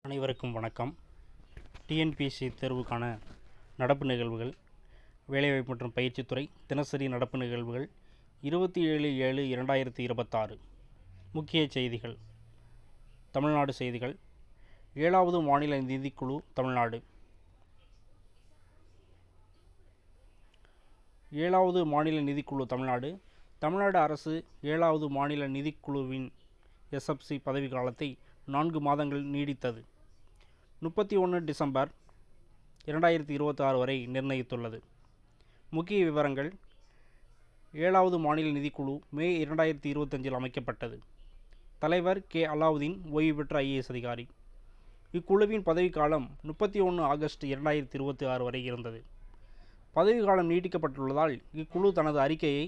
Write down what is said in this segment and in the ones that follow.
அனைவருக்கும் வணக்கம். டிஎன்பிஎஸ்சி தேர்வுக்கான நடப்பு நிகழ்வுகள், வேலைவாய்ப்பு மற்றும் பயிற்சித்துறை தினசரி நடப்பு நிகழ்வுகள் 27/7/2026. முக்கிய செய்திகள். தமிழ்நாடு செய்திகள். 7வது மாநில நிதிக்குழு தமிழ்நாடு. 7வது மாநில நிதிக்குழு தமிழ்நாடு. தமிழ்நாடு அரசு 7வது மாநில நிதிக்குழுவின் எஸ்எஃப்சி பதவிக்காலத்தை 4 மாதங்கள் நீடித்தது. 31 டிசம்பர் 2026 வரை நிர்ணயித்துள்ளது. முக்கிய விவரங்கள். 7வது மாநில நிதிக்குழு மே 2025 அமைக்கப்பட்டது. தலைவர் கே. அலாவுதீன் ஓய்வு பெற்ற ஐஏஎஸ் அதிகாரி. இக்குழுவின் பதவிக்காலம் 31 ஆகஸ்ட் 2026 வரை இருந்தது. பதவிக்காலம் நீட்டிக்கப்பட்டுள்ளதால் இக்குழு தனது அறிக்கையை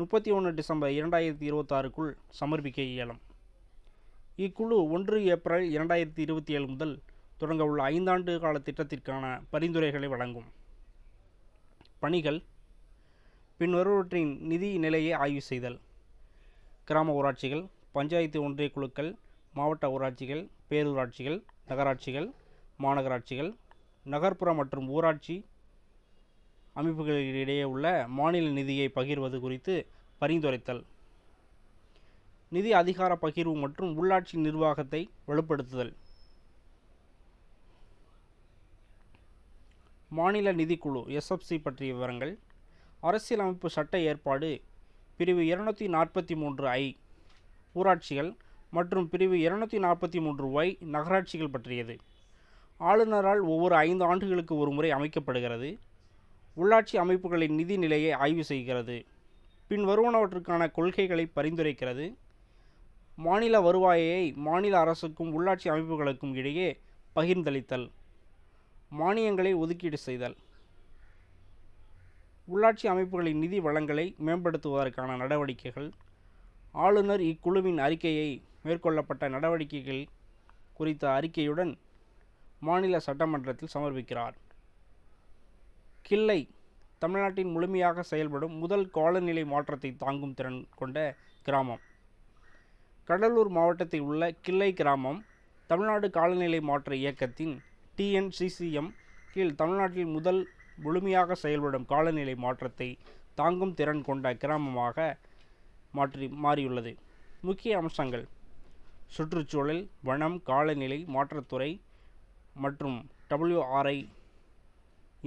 31 டிசம்பர் 2026க்குள் சமர்ப்பிக்க இயலும். இக்குழு 1 ஏப்ரல் 2027 முதல் தொடங்கவுள்ள 5 ஆண்டு கால திட்டத்திற்கான பரிந்துரைகளை வழங்கும். பணிகள். பின்வருவற்றின் நிதி நிலையை ஆய்வு செய்தல். கிராம ஊராட்சிகள், பஞ்சாயத்து ஒன்றிய குழுக்கள், மாவட்ட ஊராட்சிகள், பேரூராட்சிகள், நகராட்சிகள், மாநகராட்சிகள், நகர்ப்புற மற்றும் ஊராட்சி அமைப்புகளிடையே உள்ள மாநில நிதியை பகிர்வது குறித்து பரிந்துரைத்தல். நிதி அதிகார பகிர்வு மற்றும் உள்ளாட்சி நிர்வாகத்தை வலுப்படுத்துதல். மாநில நிதிக்குழு எஸ்எஃப்சி பற்றிய விவரங்கள். அரசியலமைப்பு சட்ட ஏற்பாடு பிரிவு 243I ஊராட்சிகள் மற்றும் பிரிவு 243Y நகராட்சிகள் பற்றியது. ஆளுநரால் ஒவ்வொரு 5 ஆண்டுகளுக்கு ஒரு முறை அமைக்கப்படுகிறது. உள்ளாட்சி அமைப்புகளின் நிதி நிலையை ஆய்வு செய்கிறது. பின்வருவனவற்றுக்கான கொள்கைகளை பரிந்துரைக்கிறது. மாநில வருவாயை மாநில அரசுக்கும் உள்ளாட்சி அமைப்புகளுக்கும் இடையே பகிர்ந்தளித்தல். மானியங்களை ஒதுக்கீடு செய்தல். உள்ளாட்சி அமைப்புகளின் நிதி வளங்களை மேம்படுத்துவதற்கான நடவடிக்கைகள். ஆளுநர் இக்குழுவின் அறிக்கையை மேற்கொள்ளப்பட்ட நடவடிக்கைகள் குறித்த அறிக்கையுடன் மாநில சட்டமன்றத்தில் சமர்ப்பிக்கிறார். கிள்ளை தமிழ்நாட்டின் முழுமையாக செயல்படும் முதல் காலநிலை மாற்றத்தை தாங்கும் திறன் கொண்ட கிராமம். கடலூர் மாவட்டத்தில் உள்ள கிள்ளை கிராமம் தமிழ்நாடு காலநிலை மாற்ற இயக்கத்தின் TNCCM கீழ் தமிழ்நாட்டில் முதல் முழுமையாக செயல்படும் காலநிலை மாற்றத்தை தாங்கும் திறன் கொண்ட கிராமமாக மாறியுள்ளது. முக்கிய அம்சங்கள். சுற்றுச்சூழல், வனம், காலநிலை மாற்றத்துறை மற்றும் WRI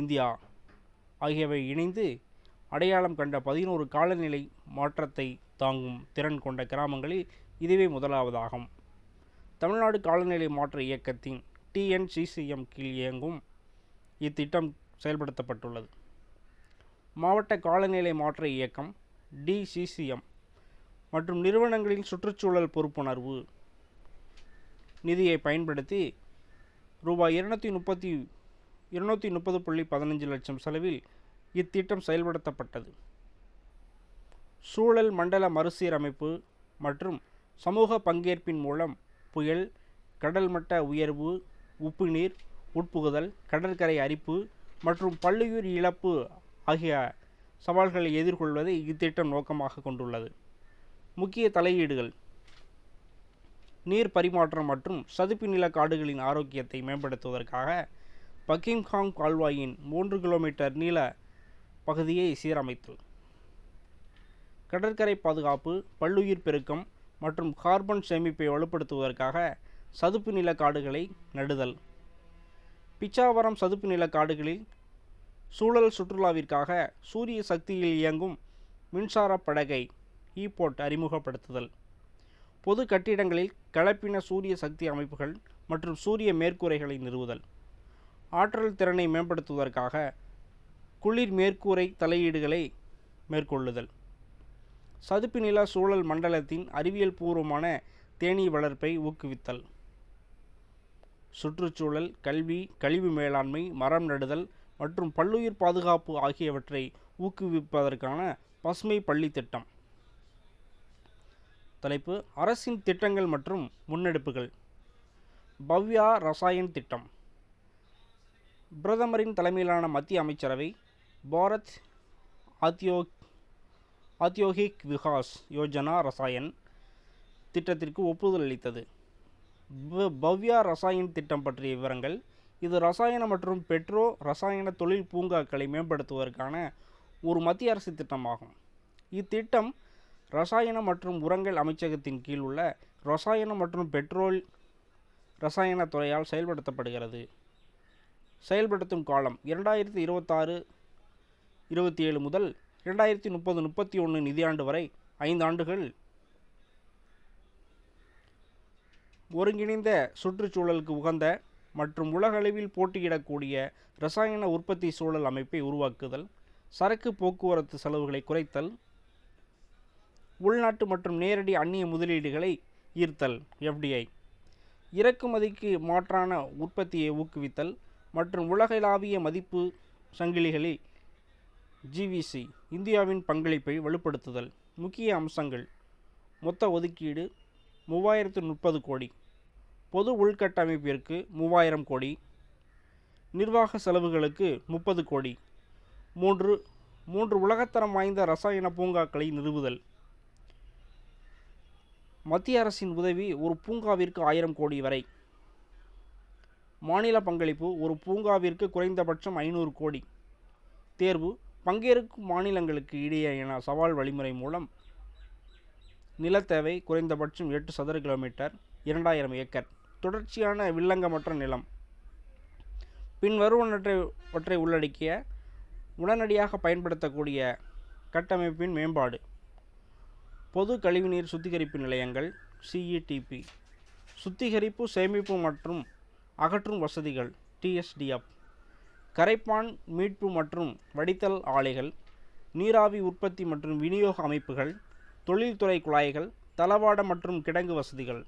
இந்தியா ஆகியவை இணைந்து அடையாளம் கண்ட 11 காலநிலை மாற்றத்தை தாங்கும் திறன் கொண்ட கிராமங்களில் இதுவே முதலாவதாகும். தமிழ்நாடு காலநிலை மாற்ற இயக்கத்தின் TNCCM கீழ் இயங்கும் இத்திட்டம் செயல்படுத்தப்பட்டுள்ளது. மாவட்ட காலநிலை மாற்ற இயக்கம் DCCM மற்றும் நிறுவனங்களின் சுற்றுச்சூழல் பொறுப்புணர்வு நிதியை பயன்படுத்தி ரூபாய் 230.15 லட்சம் செலவில் இத்திட்டம் செயல்படுத்தப்பட்டது. சூழல் மண்டல மறுசீரமைப்பு மற்றும் சமூக பங்கேற்பின் மூலம் புயல், கடல் மட்ட உயர்வு, உப்பு நீர் உட்புகுதல், கடற்கரை அரிப்பு மற்றும் பல்லுயிர் இழப்பு ஆகிய சவால்களை எதிர்கொள்வதை இத்திட்டம் நோக்கமாக கொண்டுள்ளது. முக்கிய தலையீடுகள். நீர் பரிமாற்றம் மற்றும் சதுப்பு நில காடுகளின் ஆரோக்கியத்தை மேம்படுத்துவதற்காக பக்கிங்ஹாம் கால்வாயின் 3 கிலோமீட்டர் நீள பகுதியை சீரமைத்தல். கடற்கரை பாதுகாப்பு, பல்லுயிர் பெருக்கம் மற்றும் கார்பன் சேமிப்பை வலுப்படுத்துவதற்காக சதுப்பு நில காடுகளை நடுதல். பிச்சாவரம் சதுப்பு நில காடுகளில் சூழல் சுற்றுலாவிற்காக சூரிய சக்தியில் இயங்கும் மின்சார படகை ஈபோட் அறிமுகப்படுத்துதல். பொது கட்டிடங்களில் கலப்பின சூரிய சக்தி அமைப்புகள் மற்றும் சூரிய மேற்கூரைகளை நிறுவுதல். ஆற்றல் திறனை மேம்படுத்துவதற்காக குளிர் மேற்கூரை தலையீடுகளை மேற்கொள்ளுதல். சதுப்பு நில சூழல் மண்டலத்தின் அறிவியல் பூர்வமான தேனீ வளர்ப்பை ஊக்குவித்தல். சுற்றுச்சூழல், கல்வி, கழிவு மேலாண்மை, மரம் நடுதல் மற்றும் பல்லுயிர் பாதுகாப்பு ஆகியவற்றை ஊக்குவிப்பதற்கான பசுமை பள்ளி திட்டம். தலைப்பு. அரசின் திட்டங்கள் மற்றும் முன்னெடுப்புகள். பவ்யா ரசாயன் திட்டம். பிரதமரின் தலைமையிலான மத்திய அமைச்சரவை பாரத் ஆத்யோகிக் விகாஸ் யோஜனா ரசாயன் திட்டத்திற்கு ஒப்புதல் அளித்தது. பவ்யா ரசாயன் திட்டம் பற்றிய விவரங்கள். இது ரசாயன மற்றும் பெட்ரோ ரசாயன தொழில் பூங்காக்களை மேம்படுத்துவதற்கான ஒரு மத்திய அரசு திட்டமாகும். இத்திட்டம் ரசாயன மற்றும் உரங்கள் அமைச்சகத்தின் கீழ் உள்ள ரசாயனம் மற்றும் பெட்ரோல் ரசாயன துறையால் செயல்படுத்தப்படுகிறது. செயல்படுத்தும் காலம் 2026-27 முதல் 2030-31 நிதியாண்டு வரை 5 ஆண்டுகள். ஒருங்கிணைந்த சுற்றுச்சூழலுக்கு உகந்த மற்றும் உலகளவில் போட்டியிடக்கூடிய இரசாயன உற்பத்தி சூழல் அமைப்பை உருவாக்குதல், சரக்கு போக்குவரத்து செலவுகளை குறைத்தல், உள்நாட்டு மற்றும் நேரடி அந்நிய முதலீடுகளை ஈர்த்தல் (FDI), இறக்குமதிக்கு மாற்றான உற்பத்தியை ஊக்குவித்தல் மற்றும் உலகளாவிய மதிப்பு சங்கிலிகளில் GVC இந்தியாவின் பங்களிப்பை வலுப்படுத்துதல். முக்கிய அம்சங்கள்: மொத்த ஒதுக்கீடு 3030 கோடி, பொது உள்கட்டமைப்பிற்கு 3000 கோடி, நிர்வாக செலவுகளுக்கு 30 கோடி, 3 உலகத்தரம் வாய்ந்த இரசாயன பூங்காக்களை நிறுவுதல். மத்திய அரசின் உதவி ஒரு பூங்காவிற்கு 1000 கோடி வரை. மாநில பங்களிப்பு ஒரு பூங்காவிற்கு குறைந்தபட்சம் 500 கோடி. தேர்வு: பங்கேற்கும் மாநிலங்களுக்கு இடையேயான சவால் வழிமுறை மூலம். நிலத்தேவை குறைந்தபட்சம் 8 சதுர கிலோமீட்டர், 2000 ஏக்கர், தொடர்ச்சியான வில்லங்கமற்ற நிலம். பின்வருவனவற்றை உள்ளடக்கிய உடனடியாக பயன்படுத்தக்கூடிய கட்டமைப்பின் மேம்பாடு: பொது கழிவுநீர் சுத்திகரிப்பு நிலையங்கள் CETP, சுத்திகரிப்பு, சேமிப்பு மற்றும் அகற்றும் வசதிகள் TSDF, கரைப்பான் மீட்பு மற்றும் வடித்தல் ஆலைகள், நீராவி உற்பத்தி மற்றும் விநியோக அமைப்புகள், தொழில்துறை குழாய்கள், தளவாட மற்றும் கிடங்கு வசதிகள்.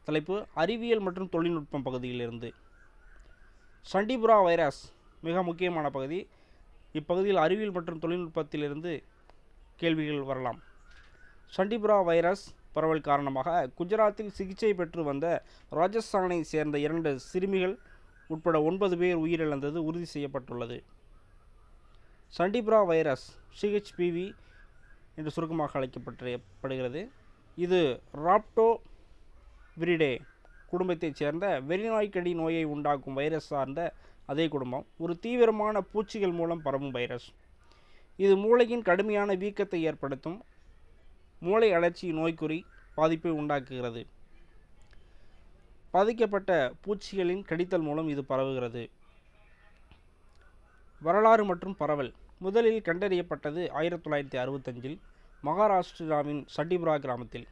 தலைப்பு: அறிவியல் மற்றும் தொழில்நுட்பம் பகுதியிலிருந்து. சண்டிபுரா வைரஸ் மிக முக்கியமான பகுதி. இப்பகுதியில் அறிவியல் மற்றும் தொழில்நுட்பத்திலிருந்து கேள்விகள் வரலாம். சண்டிபுரா வைரஸ் பரவல் காரணமாக குஜராத்தில் சிகிச்சை பெற்று வந்த ராஜஸ்தானை சேர்ந்த 2 சிறுமிகள் உட்பட 9 பேர் உயிரிழந்தது உறுதி செய்யப்பட்டுள்ளது. சண்டிபுரா வைரஸ் CHPV என்று சுருக்கமாக அழைக்கப்படுகிறது. இது ராப்டோவிரிடே குடும்பத்தைச் சேர்ந்த வெறிநாய்க்கடி நோயை உண்டாக்கும் வைரஸ் சார்ந்த அதே குடும்பம். ஒரு தீவிரமான பூச்சிகள் மூலம் பரவும் வைரஸ். இது மூளையின் கடுமையான வீக்கத்தை ஏற்படுத்தும் மூளை அழற்சி நோய்க்குறி பாதிப்பை உண்டாக்குகிறது. பாதிக்கப்பட்ட பூச்சிகளின் கடித்தல் மூலம் இது பரவுகிறது. வரலாறு மற்றும் பரவல். முதலில் கண்டறியப்பட்டது 1965இல் மகாராஷ்டிராவின் சண்டிபுரா கிராமத்தில்.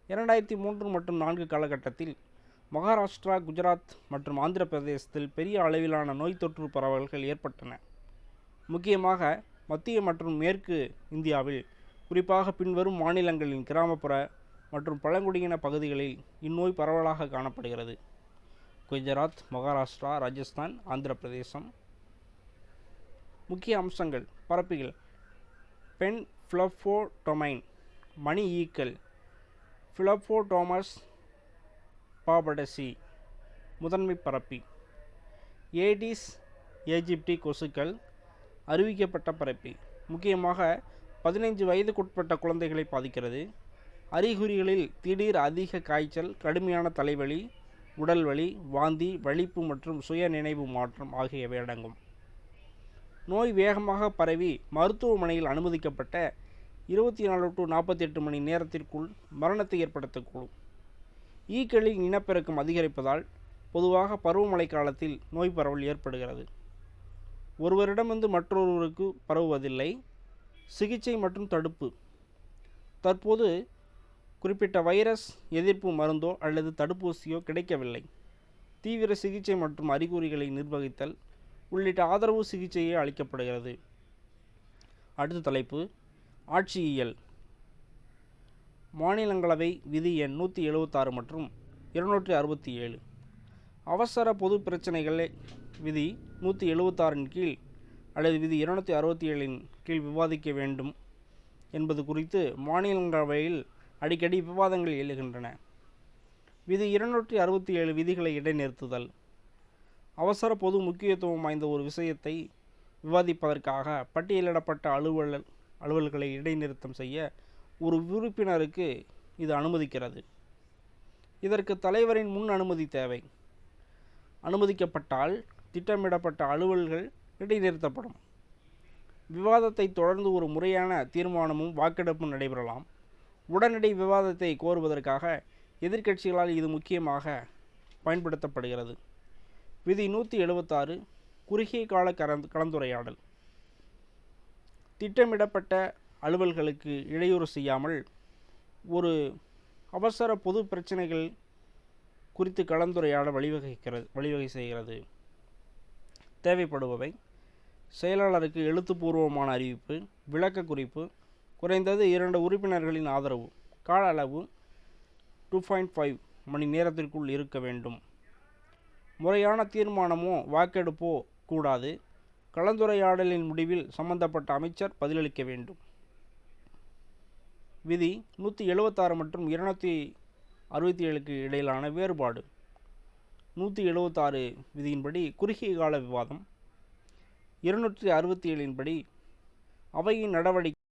2003 மற்றும் 4 காலகட்டத்தில் மகாராஷ்டிரா, குஜராத் மற்றும் ஆந்திர பிரதேசத்தில் பெரிய அளவிலான நோய் தொற்று பரவல்கள் ஏற்பட்டன. முக்கியமாக மத்திய மற்றும் மேற்கு இந்தியாவில், குறிப்பாக பின்வரும் மாநிலங்களின் கிராமப்புற மற்றும் பழங்குடியின பகுதிகளில் இந்நோய் பரவலாக காணப்படுகிறது: குஜராத், மகாராஷ்டிரா, ராஜஸ்தான், ஆந்திர பிரதேசம். முக்கிய அம்சங்கள்: பரப்பிகள்: பென் ஃபிளோபோடோமைன் மணி ஈக்கள், ஃபிளோபோடோமஸ் பாபடசி முதன்மை பரப்பி, ஏடிஸ் ஏஜிப்டி கொசுக்கள் அறிவிக்கப்பட்ட பரப்பி. முக்கியமாக 15 வயதுக்குட்பட்ட குழந்தைகளை பாதிக்கிறது. அறிகுறிகளில் திடீர் அதிக காய்ச்சல், கடுமையான தலைவலி, உடல் வலி, வாந்தி, வலிப்பு மற்றும் சுய நினைவு மாற்றம் ஆகியவை அடங்கும். நோய் வேகமாக பரவி மருத்துவமனையில் அனுமதிக்கப்பட்ட 24 to 48 மணி நேரத்திற்குள் மரணத்தை ஏற்படுத்தக்கூடும். ஈக்களின் இனப்பெருக்கம் அதிகரிப்பதால் பொதுவாக பருவமழை காலத்தில் நோய் பரவல் ஏற்படுகிறது. ஒருவரிடமிருந்து மற்றொருவருக்கு பரவுவதில்லை. சிகிச்சை மற்றும் தடுப்பு. தற்போது குறிப்பிட்ட வைரஸ் எதிர்ப்பு மருந்தோ அல்லது தடுப்பூசியோ கிடைக்கவில்லை. தீவிர சிகிச்சை மற்றும் அறிகுறிகளை நிர்வகித்தல் உள்ளிட்ட ஆதரவு சிகிச்சையே அளிக்கப்படுகிறது. அடுத்த தலைப்பு: ஆட்சியியல். மாநிலங்களவை விதி எண் 176 மற்றும் 267. அவசர பொது பிரச்சினைகளை விதி 176 கீழ் அல்லது விதி 267 கீழ் விவாதிக்க வேண்டும் என்பது குறித்து மாநிலங்களவையில் அடிக்கடி விவாதங்கள் எழுகின்றன. விதி 267 விதிகளை இடைநிறுத்துதல். அவசர பொது முக்கியத்துவம் வாய்ந்த ஒரு விஷயத்தை விவாதிப்பதற்காக பட்டியலிடப்பட்ட அலுவல்களை இடைநிறுத்தம் செய்ய ஒரு உறுப்பினருக்கு இது அனுமதிக்கிறது. இதற்கு தலைவரின் முன் அனுமதி தேவை. அனுமதிக்கப்பட்டால் திட்டமிடப்பட்ட அலுவல்கள் இடைநிறுத்தப்படும். விவாதத்தை தொடர்ந்து ஒரு முறையான தீர்மானமும் வாக்கெடுப்பும் நடைபெறலாம். உடனடி விவாதத்தை கோருவதற்காக எதிர்க்கட்சிகளால் இது முக்கியமாக பயன்படுத்தப்படுகிறது. விதி 176 குறுகிய கால கலந்துரையாடல். திட்டமிடப்பட்ட அலுவல்களுக்கு இடையூறு செய்யாமல் ஒரு அவசர பொது பிரச்சனைகள் குறித்து கலந்துரையாட வழிவகை செய்கிறது. தேவைப்படுபவை: செயலாளருக்கு எழுத்துப்பூர்வமான அறிவிப்பு, விளக்க குறிப்பு, குறைந்தது 2 உறுப்பினர்களின் ஆதரவு, கால அளவு 2.5 மணி நேரத்திற்குள் இருக்க வேண்டும். முறையான தீர்மானமோ வாக்கெடுப்போ கூடாது. கலந்துரையாடலின் முடிவில் சம்பந்தப்பட்ட அமைச்சர் பதிலளிக்க வேண்டும். விதி 176 மற்றும் 267க்கு இடையிலான வேறுபாடு. 176 விதியின்படி குறுகிய கால விவாதம். 267 படி அவையின் நடவடிக்கை